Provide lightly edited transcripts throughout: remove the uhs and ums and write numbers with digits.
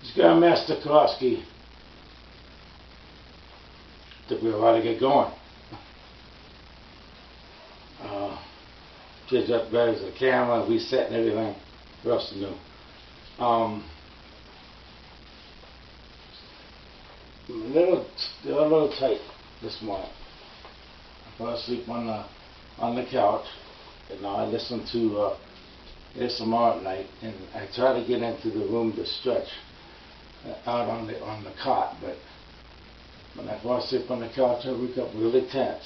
This guy, Master Kerofsky, took me a while to get going. Changed up batteries of the camera, reset and everything. What else to do? A little tight this morning. I fell asleep on the couch, and now I listen to ASMR at night, and I try to get into the room to stretch out on the cot, but when I fall asleep on the couch, I wake up really tense.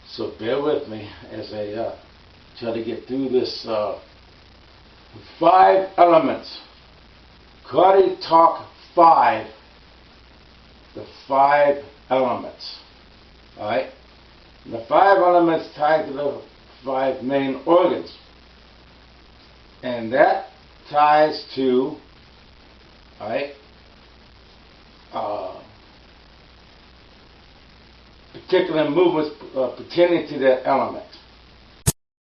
So bear with me as I try to get through this 5 elements. Karate Talk 5. The 5 elements. Alright? The 5 elements tied to the 5 main organs. And that ties to, alright, particular movements pertaining to that element.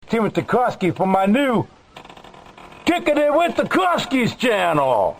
Timothy Kerofsky for my new Kicking It with the Kerofskys channel.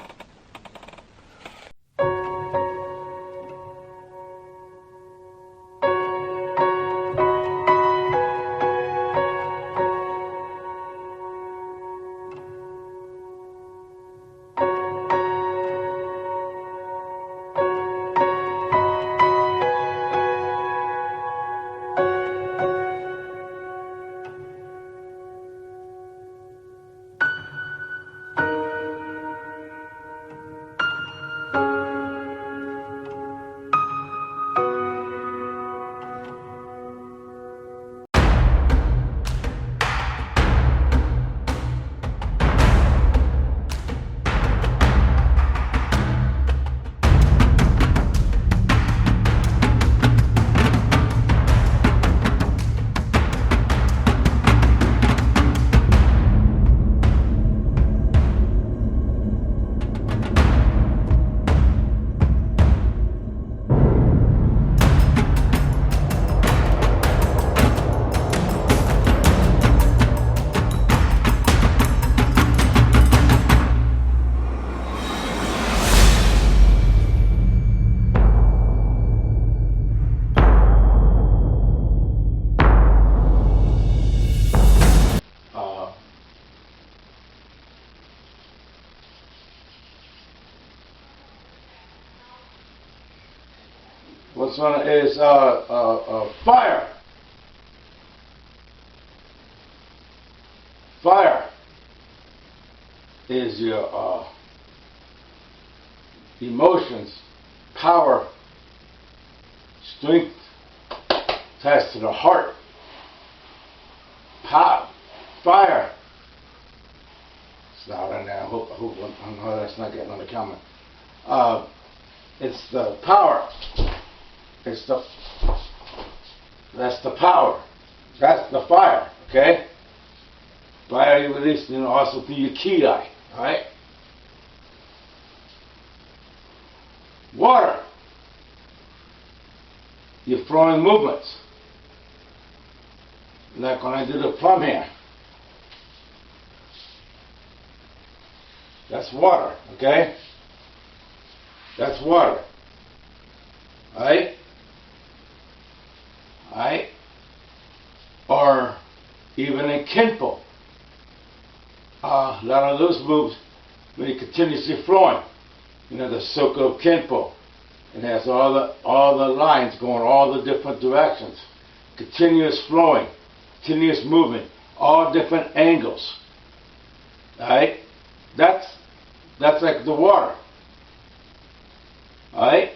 What's one is fire. Fire is your emotions, power, strength, ties to the heart. Fire. It's not in there. I hope that's not getting on the camera. It's the power. That's the power. That's the fire, okay? Fire you release, also through your ki, alright? Water. Your flowing movements. Like when I do the plumb here. That's water, okay? That's water. Alright? Alright? Or even in Kenpo. A lot of those moves when you're continuously flowing. The circle of Kenpo. It has all the lines going all the different directions. Continuous flowing, continuous movement, all different angles. Alright? That's like the water. Alright?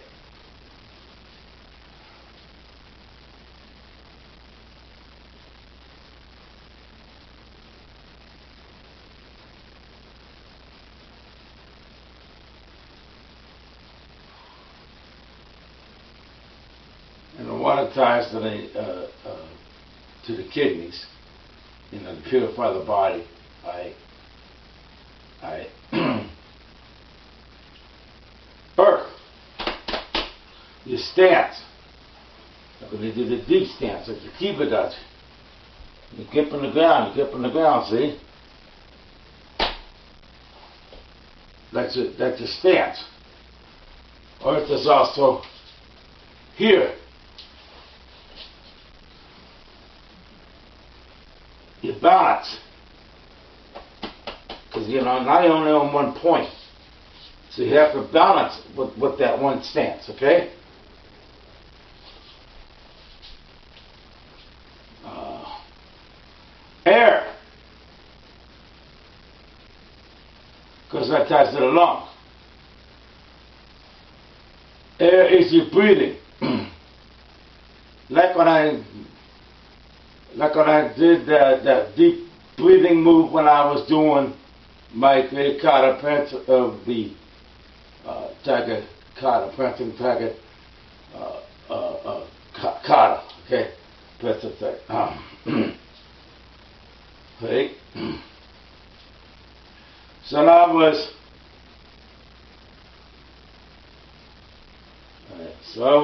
And the water ties to the kidneys, to purify the body. Earth, your stance. Like when they do the deep stance, like the Kiba does. You grip on the ground, see? That's your stance. Or there's also here. Your balance. Because now you're only on one point. So you have to balance with that one stance, okay? Air. Because that ties to the lungs. Air is your breathing. like when I did that deep breathing move when I was doing my kata print of the tiger kata printing tiger kata, okay, press of that. Right. So now I was. What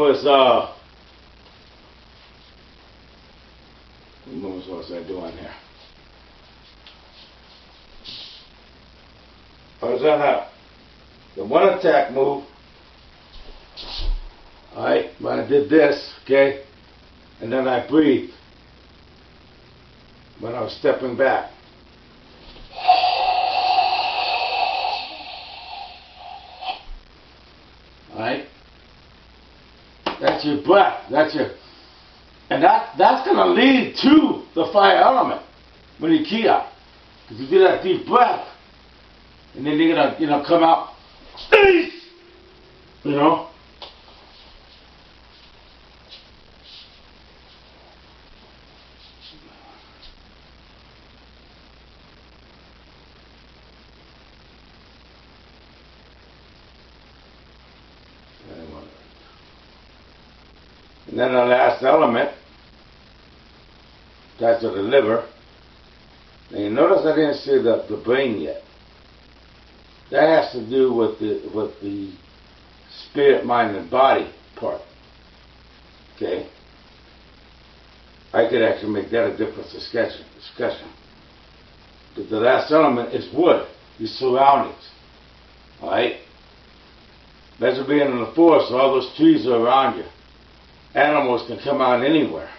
was I doing here? I was on the one attack move. Alright, when I did this, okay, and then I breathed when I was stepping back. Alright? That's your breath. That's your, and that's going to lead to the fire element when you key out. Because you do that deep breath, and then you're going to, come out, you know. And then the last element, that's the liver. Now you notice I didn't say the brain yet. That has to do with the spirit, mind, and body part. Okay? I could actually make that a different discussion. But the last element is wood, your surroundings. Alright? Imagine being in the forest, all those trees are around you. Animals can come out anywhere.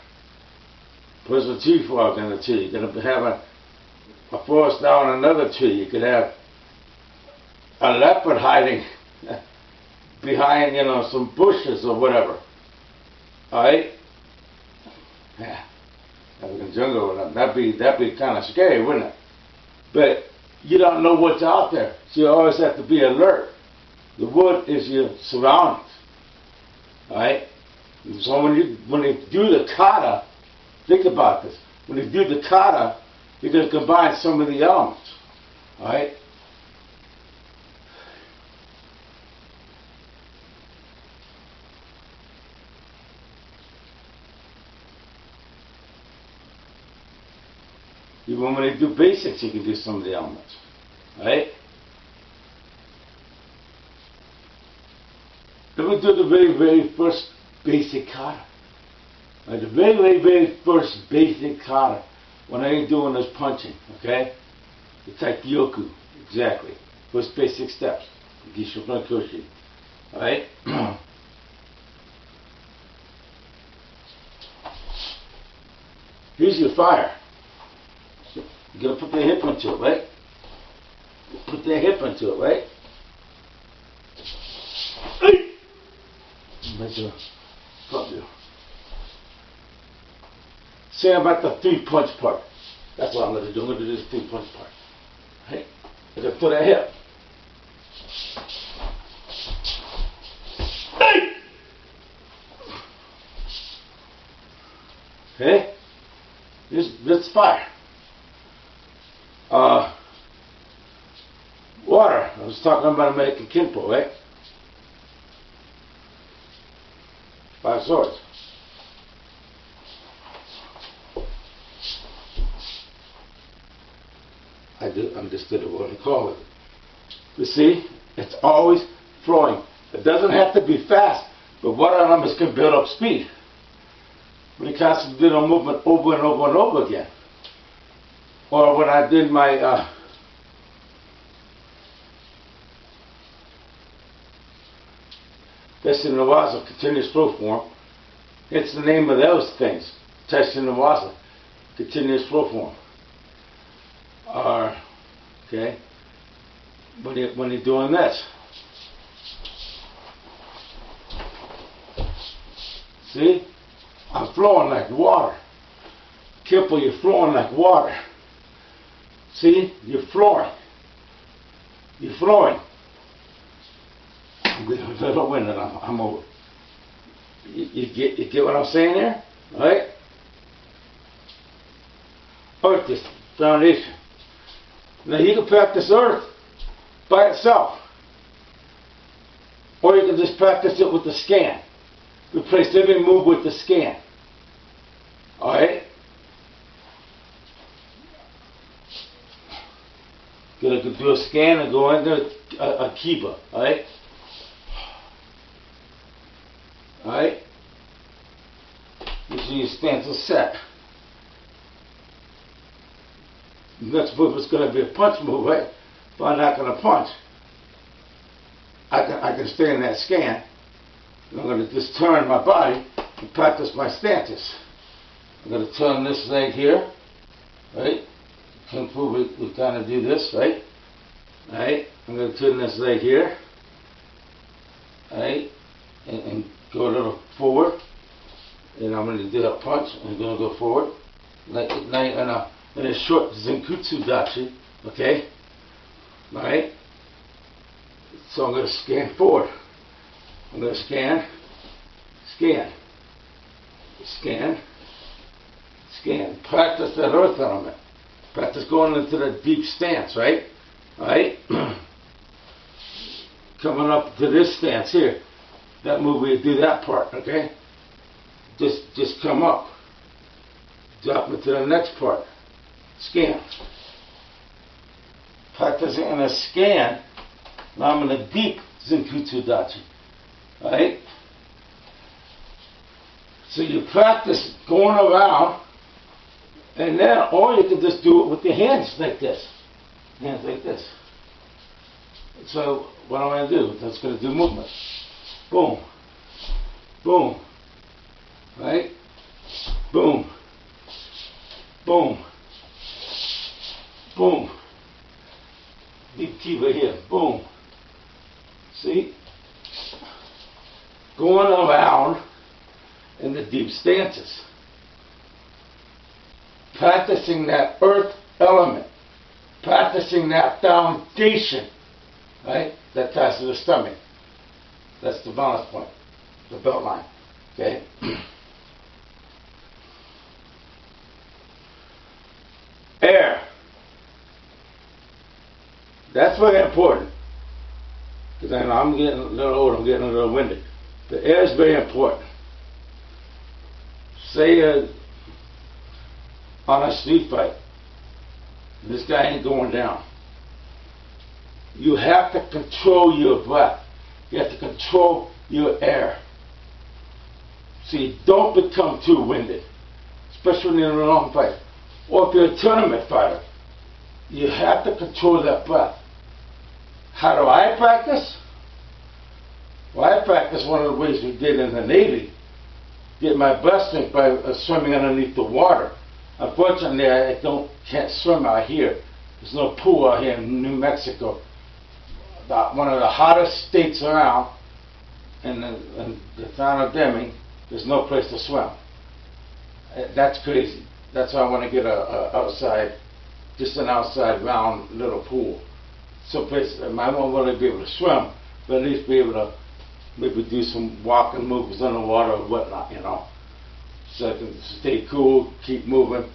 Put a tree frog in a tree. You're going to have a forest down another tree. You could have a leopard hiding behind, some bushes or whatever. Alright? Yeah. African jungle, that'd be kind of scary, wouldn't it? But you don't know what's out there. So you always have to be alert. The wood is your surroundings. Alright? So when you do the kata, think about this. When you do the kata, you're going to combine some of the elements. Alright? Even when you do basics, you can do some of the elements. Alright? Let me do the very, very first basic kata. Right, the very, very, very first basic kata, when I ain't doing this punching, okay? The taikyoku, exactly. First basic steps. Gishokan Koshi. Alright? Here's your fire. You gotta put the hip into it, right? Put the hip into it, right? Make a front view. Say about the 3-punch part. That's what I'm going to do. I'm going to do this 3-punch part. Right? I'm going to put that hip. Okay? This fire. Water. I was talking about American Kinpo, right? 5 swords. I understood what to call it. You see, it's always flowing. It doesn't have to be fast, but water elements can build up speed. When you concentrate on movement over and over and over again. Or when I did my Testing the waza, continuous flow form. It's the name of those things. Testing the waza, continuous flow form. Okay. When you're doing this. See? I'm flowing like water. Careful, you're flowing like water. See? You're flowing. You're flowing. I'm getting a little wind and I'm over. You get what I'm saying there? Right? Earth is foundation. Now you can practice earth by itself. Or you can just practice it with the scan. Replace every move with the scan. Alright? Gonna do a scan and go into a kiba. Alright? Alright? Make sure your stance is set. The next move is going to be a punch move, right? But I'm not going to punch. I can stay in that scan. And I'm going to just turn my body and practice my stances. I'm going to turn this leg here, right? Kung Fu, we kind of do this, right? Right? I'm going to turn this leg here, right? And go a little forward. And I'm going to do a punch. I'm going to go forward. Like in a short Zenkutsu Dachi, okay? Alright? So I'm going to scan forward. I'm going to scan, scan, scan, scan. Practice that earth element. Practice going into the deep stance, right? Alright? Coming up to this stance here. That move, we do that part, okay? Just come up. Drop into the next part. Scan. Practicing in a scan. Now I'm in a deep Zenkutsu Dachi. Right? So you practice going around, and then, or you can just do it with your hands like this. Hands like this. So what am I going to do? That's going to do movement. Boom. Boom. Right? Boom. Boom. Boom. Deep kiva here. Boom. See? Going around in the deep stances. Practicing that earth element. Practicing that foundation. Right? That ties to the stomach. That's the balance point. The belt line. Okay? Air. That's very important. Because I know I'm getting a little old, I'm getting a little winded. The air is very important. Say on a street fight, this guy ain't going down. You have to control your breath. You have to control your air. See, don't become too winded, especially in a long fight. Or if you're a tournament fighter, you have to control that breath. How do I practice? Well, I practice one of the ways we did in the Navy. Get my breath strength by swimming underneath the water. Unfortunately, I can't swim out here. There's no pool out here in New Mexico. One of the hottest states around, in the town of Deming, there's no place to swim. That's crazy. That's why I want to get just an outside round little pool. Someplace I won't really be able to swim, but at least be able to maybe do some walking moves underwater or whatnot, you know. So I can stay cool, keep moving.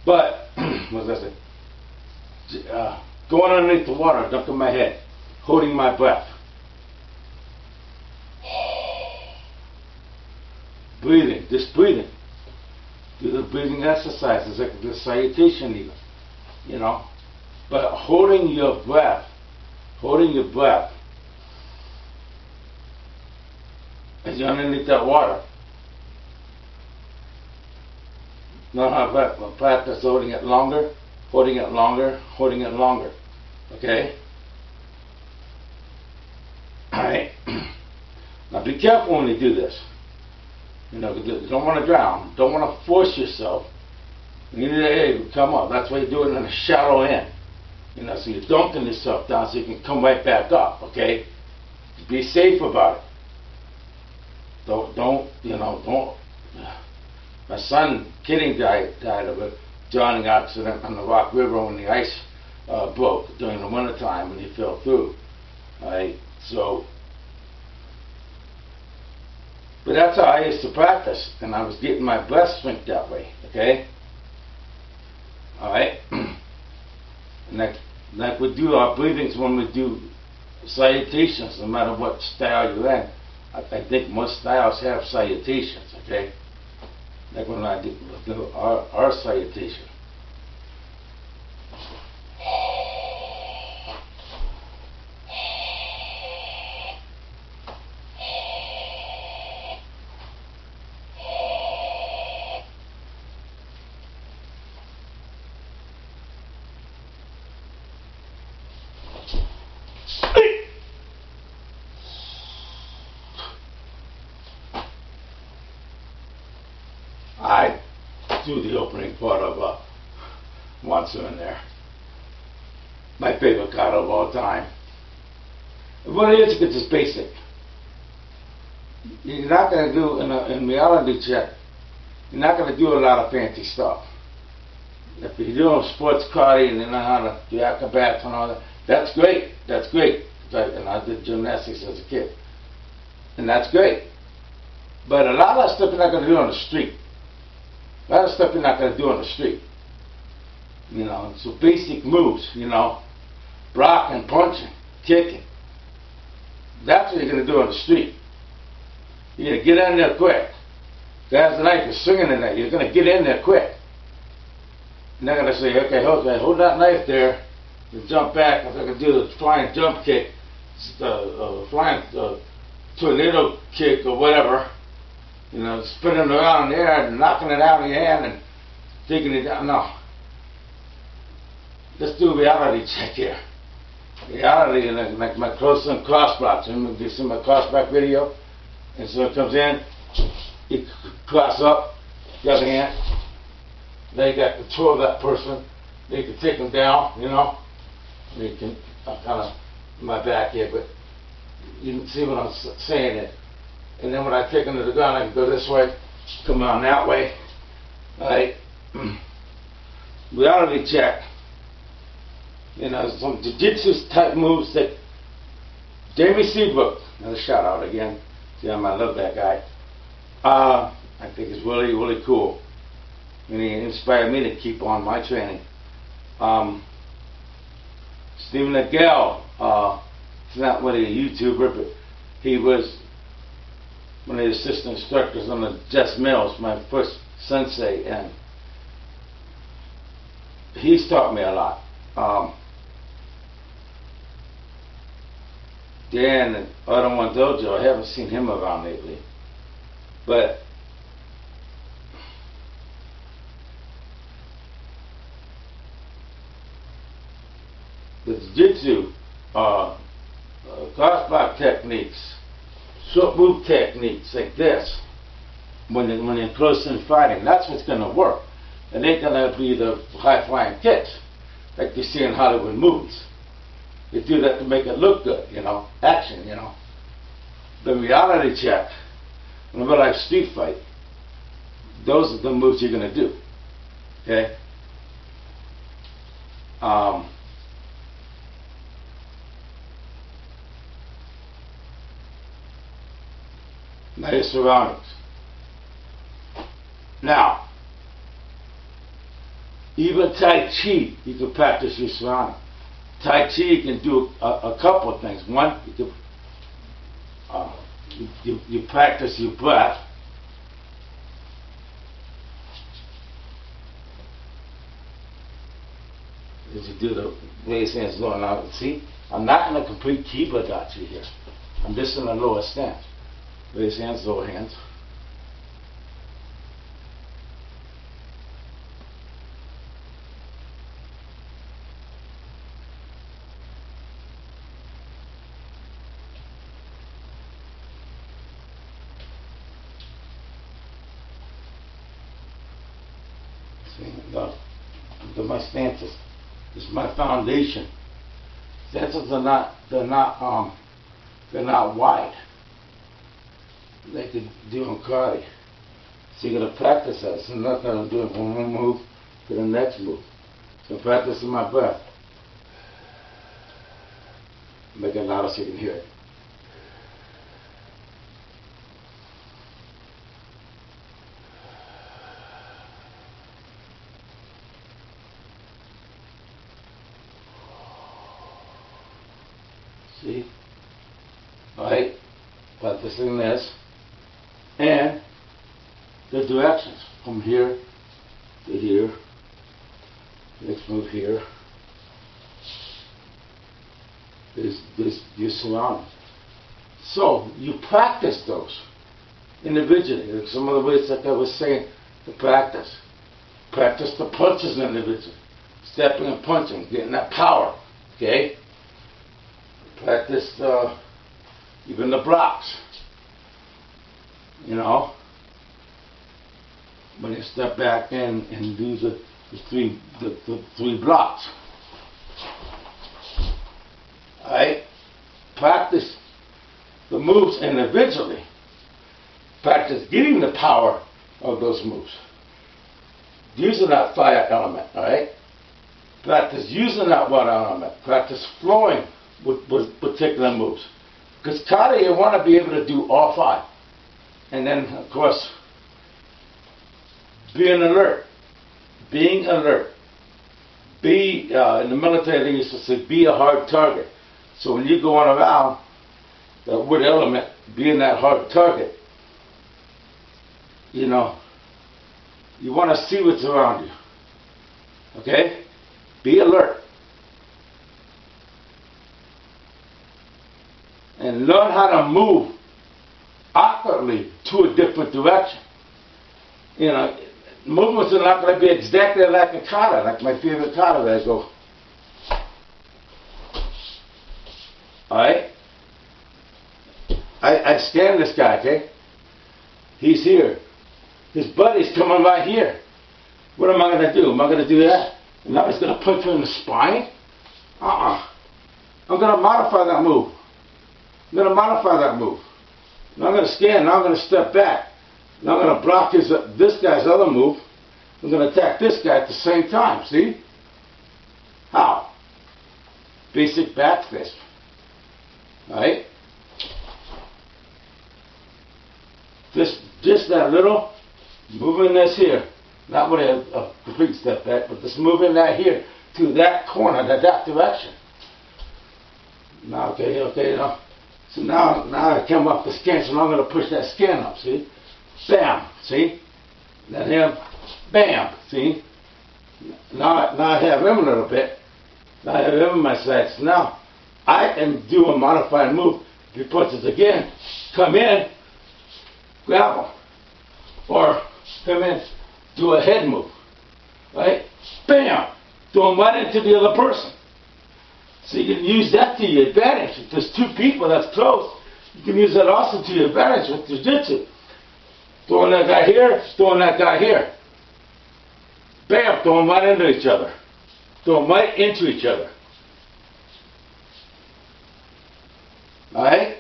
But, what was I say? Going underneath the water, dunking my head, holding my breath. Breathing, just breathing. Do the breathing exercises, like the salutation even, you know. But holding your breath as you're underneath that water. Now I practice holding it longer, holding it longer, holding it longer. Okay? Alright? Now Now be careful when you do this. You know, you don't want to drown. Don't want to force yourself. You need to come up. That's why you do it in a shallow end. You know, so you're dunking yourself down so you can come right back up, okay? Be safe about it. Don't. My son, Kidding, died of a drowning accident on the Rock River when the ice broke during the wintertime when he fell through. Alright, so, but that's how I used to practice, and I was getting my breath shrink that way, okay? Alright? And like we do our breathings when we do salutations, no matter what style you're in. I think most styles have salutations, okay? Like when I do our salutation. I do the opening part of Monster in there. My favorite card of all time. What it is, it's just basic. You're not going to do, in reality check, you're not going to do a lot of fancy stuff. If you're doing sports karate and you know how to do acrobats and all that, that's great. That's great. And I did gymnastics as a kid. And that's great. But a lot of stuff you're not going to do on the street. A lot of stuff you're not going to do on the street. You know, so basic moves, you know, blocking, punching, kicking. That's what you're going to do on the street. You're going to get in there quick. Guys, the knife is swinging in there. You're going to get in there quick. You're not going to say, okay, hold that knife there, and jump back. I'm going to do the flying jump kick, flying tornado kick or whatever. You know, spinning around in the air and knocking it out of your hand and taking it down. No. Let's do a reality check here. Reality, like my close and crossblocks. Remember, you see my crossback video? And so it comes in, you cross up, the other hand. Now you got control of that person. Then you can take them down, you know. You can, I'm kind of in my back here, but you can see what I'm saying it. And then when I take them to the ground, I can go this way, come on that way. Alright. Reality check. You know, some jiu-jitsu type moves that Jamie Seabrook, another shout out again. See, I love that guy. I think it's really, really cool. And he inspired me to keep on my training. Stephen Nagel, he's not really a YouTuber, but he was one of the assistant instructors on the Jess Mills, my first sensei, and he's taught me a lot. Dan at Auto One Dojo, I haven't seen him around lately, but the jiu-jitsu, cross-block techniques, short move techniques like this, when you're close in fighting, that's what's going to work. It ain't going to be the high-flying kicks like you see in Hollywood movies. They do that to make it look good, you know, action, you know. The reality check, in a real life street fight, those are the moves you're going to do, okay? Now your surroundings. Now, even Tai Chi, you can practice your surroundings. Tai Chi, you can do a couple of things. One, you practice your breath. As you do the raise hands low. Now, see, I'm not in a complete Kibadachi here. I'm just in a lower stance. Raise hands, lower hands. See, my stances. This is my foundation. Stances are they're not wide. Like you do in karate. So you gotta practice that. So I'm not gonna do it from one move to the next move. So I'm practicing my breath. Make it louder so you can hear it. See? Alright? Practicing this. And the directions. From here to here. Next move here. This your surrounding. So you practice those individually. Like some of the ways that I was saying to practice. Practice the punches individually. Stepping and punching, getting that power. Okay? Practice even the blocks. You know? When you step back in and do the three blocks. Alright? Practice the moves individually. Practice getting the power of those moves. Using that fire element, alright? Practice using that water element. Practice flowing with particular moves. Because karate, you want to be able to do all five. And then, of course, being alert. Being alert. In the military they used to say, be a hard target. So when you're going around, that wood element being that hard target, you know, you want to see what's around you. Okay? Be alert. And learn how to move awkwardly to a different direction. You know, movements are not going to be exactly like a kata, like my favorite kata that I go. Alright? I scan this guy, okay? He's here. His buddy's coming right here. What am I going to do? Am I going to do that? And now he's going to punch me in the spine? I'm going to modify that move. I'm going to modify that move. Now I'm going to scan. Now I'm going to step back. Now I'm going to block this guy's other move. I'm going to attack this guy at the same time. See? How? Basic back fist. Alright? Just that little moving this here. Not with a complete step back, but just moving that here to that corner, that direction. Now, okay, now. So now I come up the skin, so now I'm going to push that skin up, see? Bam, see? Then him, bam, see? Now I have him a little bit. Now I have him in my sights. Now I can do a modified move. If he punches again, come in, grab him. Or come in, do a head move. Right? Bam! Throw him right into the other person. So you can use that to your advantage. If there's two people that's close, you can use that also to your advantage with jiu-jitsu. Throwing that guy here, throwing that guy here. Bam! Throw them right into each other. Throw them right into each other. Alright?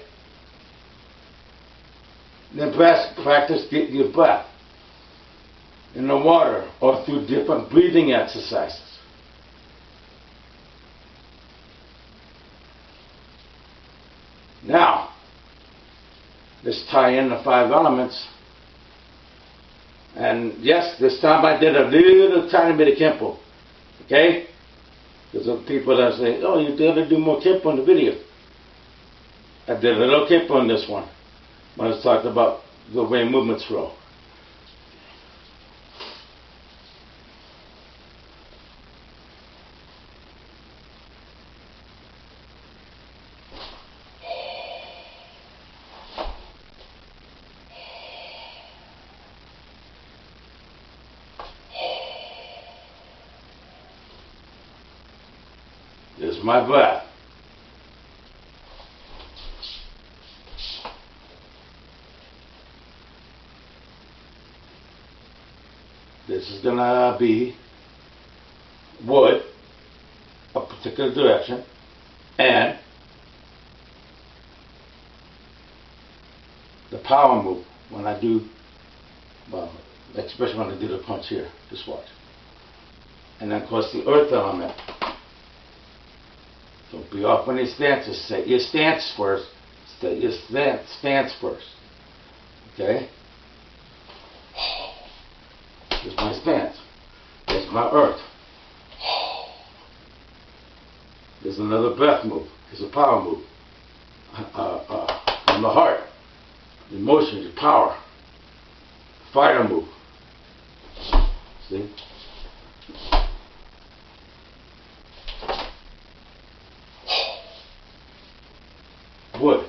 Then practice getting your breath in the water or through different breathing exercises. Now, let's tie in the 5 elements. And yes, this time I did a little tiny bit of Kempo. Okay? Because of people that say, oh, you got to do more Kempo in the video. I did a little Kempo in this one. When I was talking about the way movements flow. There's my breath. This is going to be wood, a particular direction, and the power move when I do, well, especially when I do the punch here. Just watch. And then, of course, the earth element. Don't be off on your stances. Set your stance first. Set your stance first. Okay? Here's my stance. There's my earth. There's another breath move. There's a power move. From the heart. Emotions, your power. Fire move. See? Wood.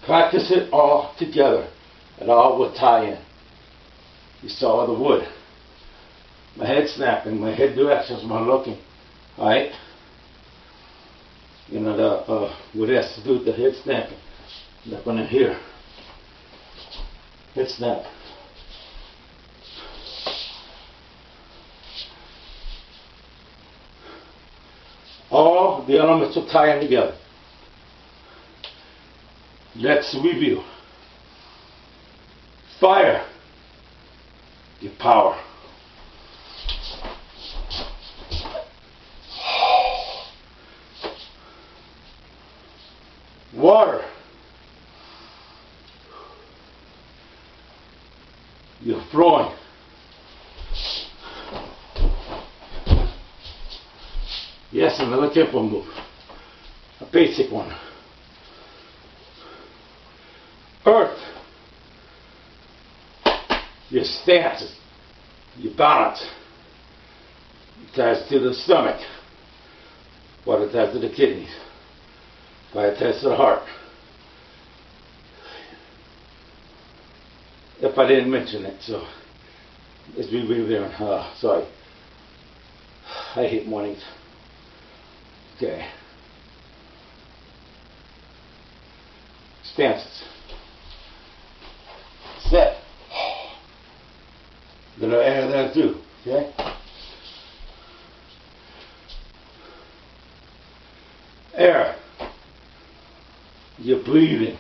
Practice it all together. It all will tie in. You saw the wood. My head snapping, my head directions, my looking. Alright? You know, what it has to do with the head snapping. I'm not going to hear. Head snap. All the elements will tie in together. Let's review. Fire, your power. Water, you're flowing. Yes, another tempo move. A basic one. Earth, your stance, your balance. It ties to the stomach. Water ties to the kidneys. Fire ties to the heart. If I didn't mention it, so let's be reviewing. Sorry. I hate mornings. Okay. Stances. Set. Little air there too. Okay? Air. You're breathing.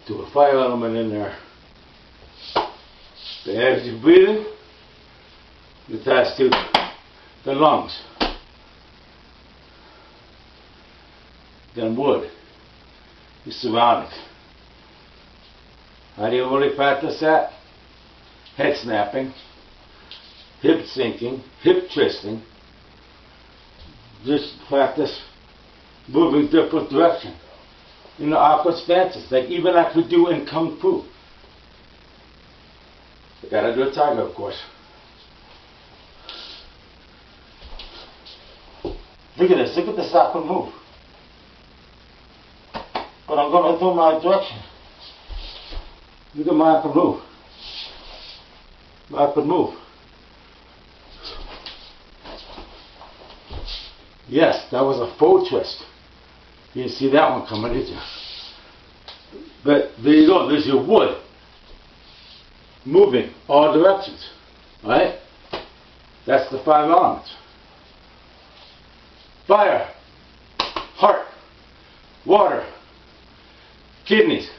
To a fire element in there. But as you're breathing, it attached to the lungs. Then wood, your surroundings. How do you really practice that? Head snapping, hip sinking, hip twisting. Just practice moving different directions. You know, awkward stances, like even I could do in Kung Fu. You gotta do a tiger, of course. Look at this, look at this awkward move. But I'm gonna do my direction. Look at my awkward move. My awkward move. Yes, that was a faux twist. You didn't see that one coming, did you? But there you go, there's your wood. Moving all directions. Right? That's the 5 elements. Fire, heart, water, kidneys,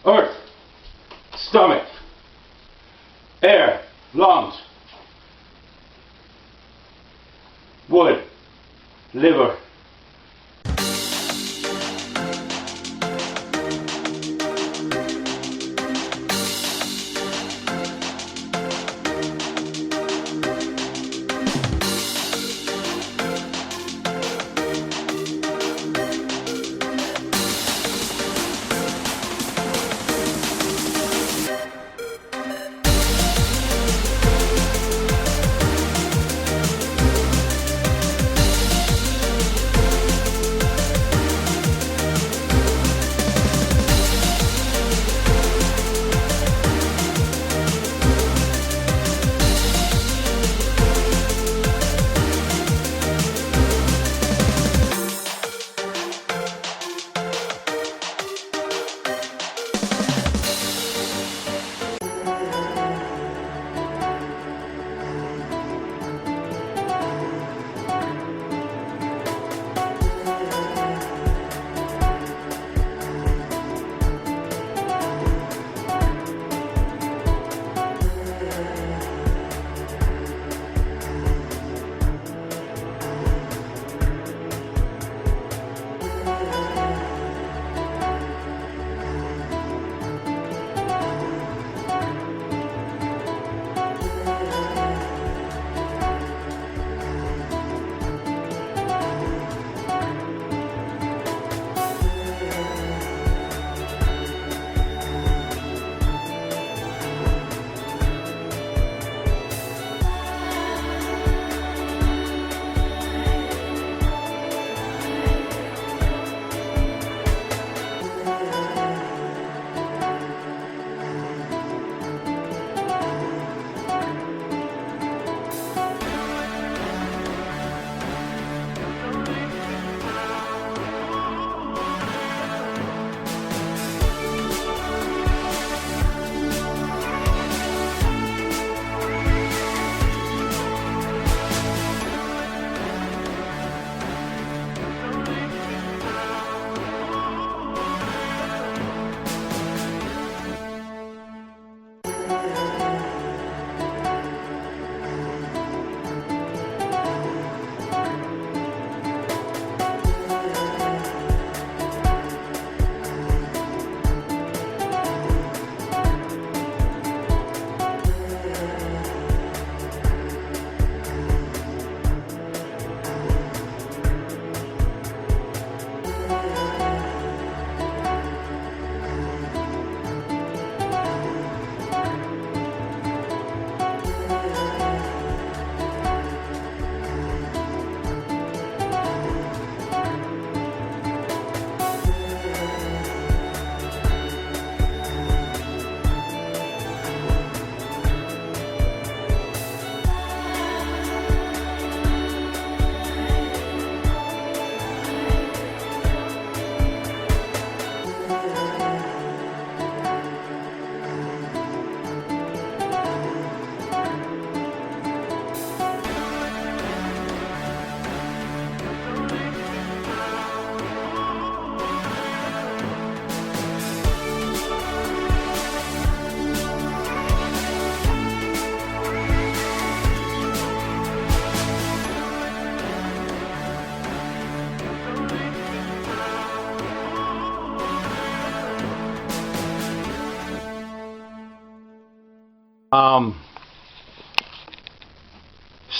earth, stomach, air, lungs, liver.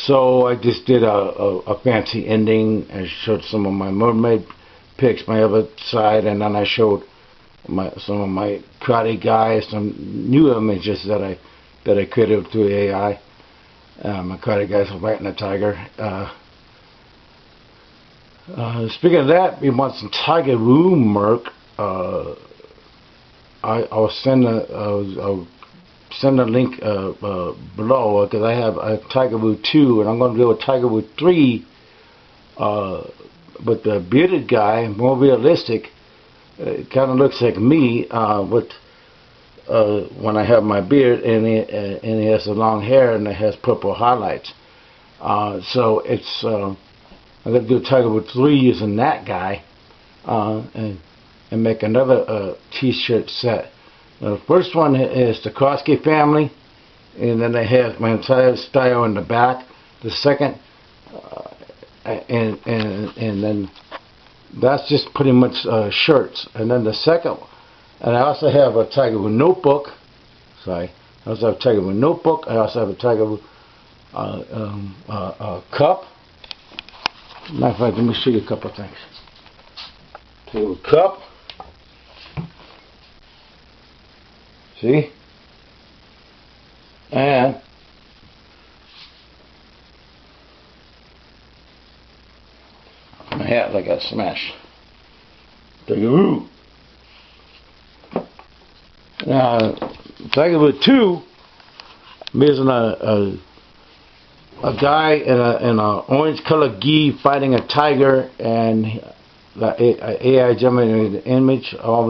So I just did a fancy ending. I showed some of my mermaid pics, my other side, and then I showed some of my karate guys, some new images that I created through AI. My karate guys are fighting a tiger. Speaking of that, we want some tiger room merc. I'll send a link below, because I have a Tiger Woo 2, and I'm going to do a Tiger Woo 3 with the bearded guy, more realistic. It kind of looks like me when I have my beard, and he has the long hair and it has purple highlights. So it's I'm going to do a Tiger Woo 3 using that guy, and make another t-shirt set. The first one is the Kerofsky family, and then they have my entire style in the back. The second and then that's just pretty much shirts. And then the second, and I also have a Tiger Woods notebook. Sorry, I also have a Tiger Woods notebook. I also have a Tiger Woods cup. Matter of fact, let me show you a couple of things. Tiger Woods cup. See? And my hat like I got smashed. Tiger Woods. Now, Tiger Woods 2, I'm using a guy in a orange colored gi fighting a tiger, and the AI generated image. All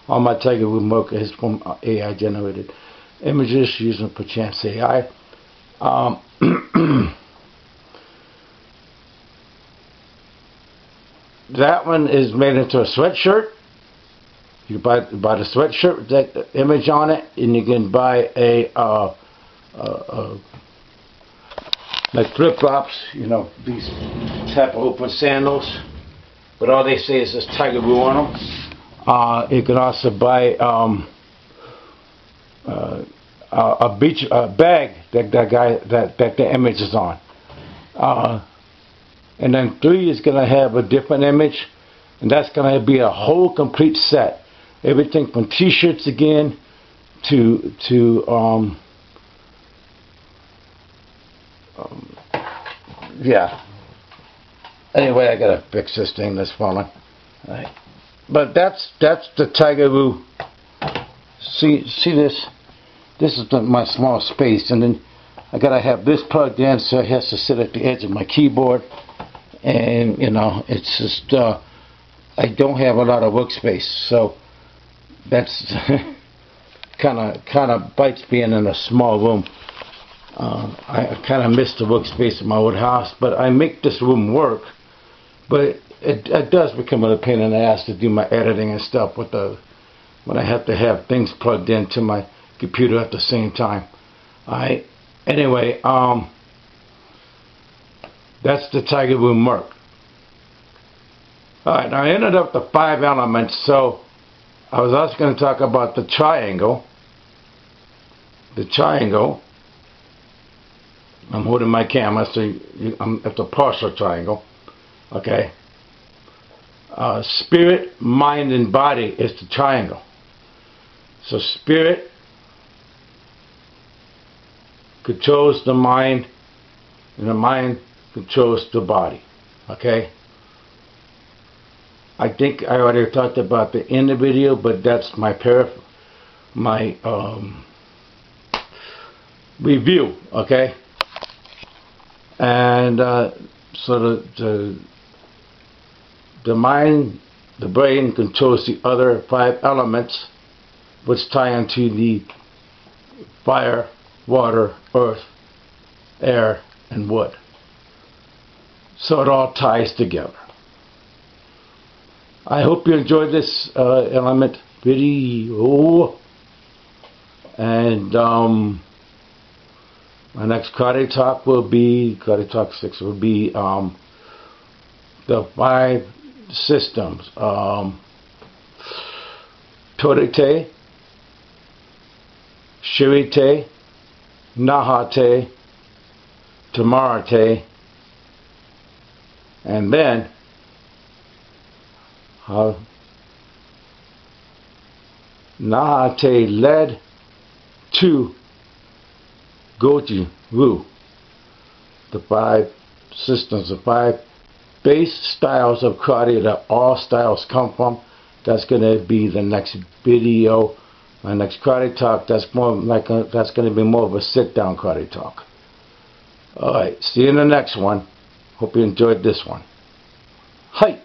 my Tiger Woods work is from AI generated images using perchance AI. That one is made into a sweatshirt. You buy the sweatshirt with that image on it, and you can buy like flip flops, you know, these type of open sandals, but all they say is this Tiger Woods on them. You can also buy a beach bag that the image is on. And then 3 is going to have a different image, and that's going to be a whole complete set. Everything from t-shirts again to yeah. Anyway, I gotta fix this thing that's falling. All right. But that's the Tiger Woods. See this? This is my small space, and then I gotta have this plugged in so it has to sit at the edge of my keyboard. And you know, it's just I don't have a lot of workspace, so that's kind of bites being in a small room. I kind of miss the workspace in my old house, but I make this room work. But it does become a pain in the ass to do my editing and stuff when I have to have things plugged into my computer at the same time. Alright. Anyway, that's the Tiger Woods Merc. Alright, now I ended up the 5 elements, so I was also going to talk about the triangle. The triangle. I'm holding my camera, so I'm at the partial triangle. Okay. Spirit, mind, and body is the triangle. So spirit controls the mind, and the mind controls the body. Okay. I think I already talked about it in the video, but that's my review. Okay. And so the mind, the brain controls the other 5 elements, which tie into the fire, water, earth, air, and wood. So it all ties together. I hope you enjoyed this element video, and my next Karate Talk will be, Karate Talk 6 will be the 5 systems. Torite, Shirite, Nahate, Tamarate, and then Nahate led to Goji Wu. The 5 systems, the 5 base styles of karate that all styles come from. That's going to be the next video, my next Karate Talk. That's going to be more of a sit-down Karate Talk. All right, see you in the next one. Hope you enjoyed this one. Hi.